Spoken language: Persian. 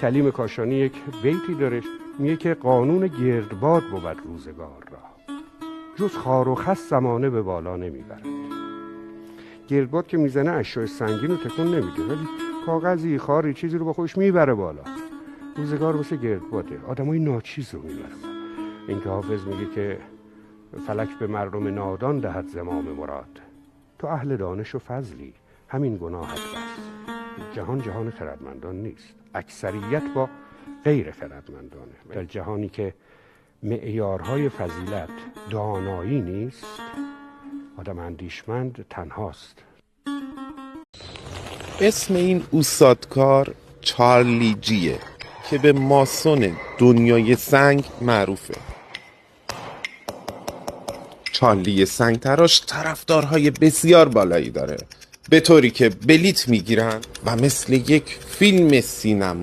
کلیم کاشانی یک بیتی داره میگه که قانون گردباد بود روزگار را، جز خار و خس زمانه به بالا نمیبرد. گردباد که میزنه اشیاء سنگین رو تکون نمیده، ولی کاغذی، خاری، چیزی رو با خودش میبره بالا. روزگار مثل گردباده، آدمای ناچیز رو میبره بالا. این که حافظ میگه که فلک به مردم نادان دهد زمام مراد، تو اهل دانش و فضلی همین گناهت بس. جهان خردمندان نیست، اکثریت با غیر خردمندانه. در جهانی که معیارهای فضیلت دانایی نیست، آدم اندیشمند تنهاست. اسم این اوستادکار چارلی جیه که به ماسون دنیای سنگ معروفه. چارلی سنگ تراش طرفدارهای بسیار بالایی داره، به طوری که بلیت میگیرن و مثل یک فیلم سینما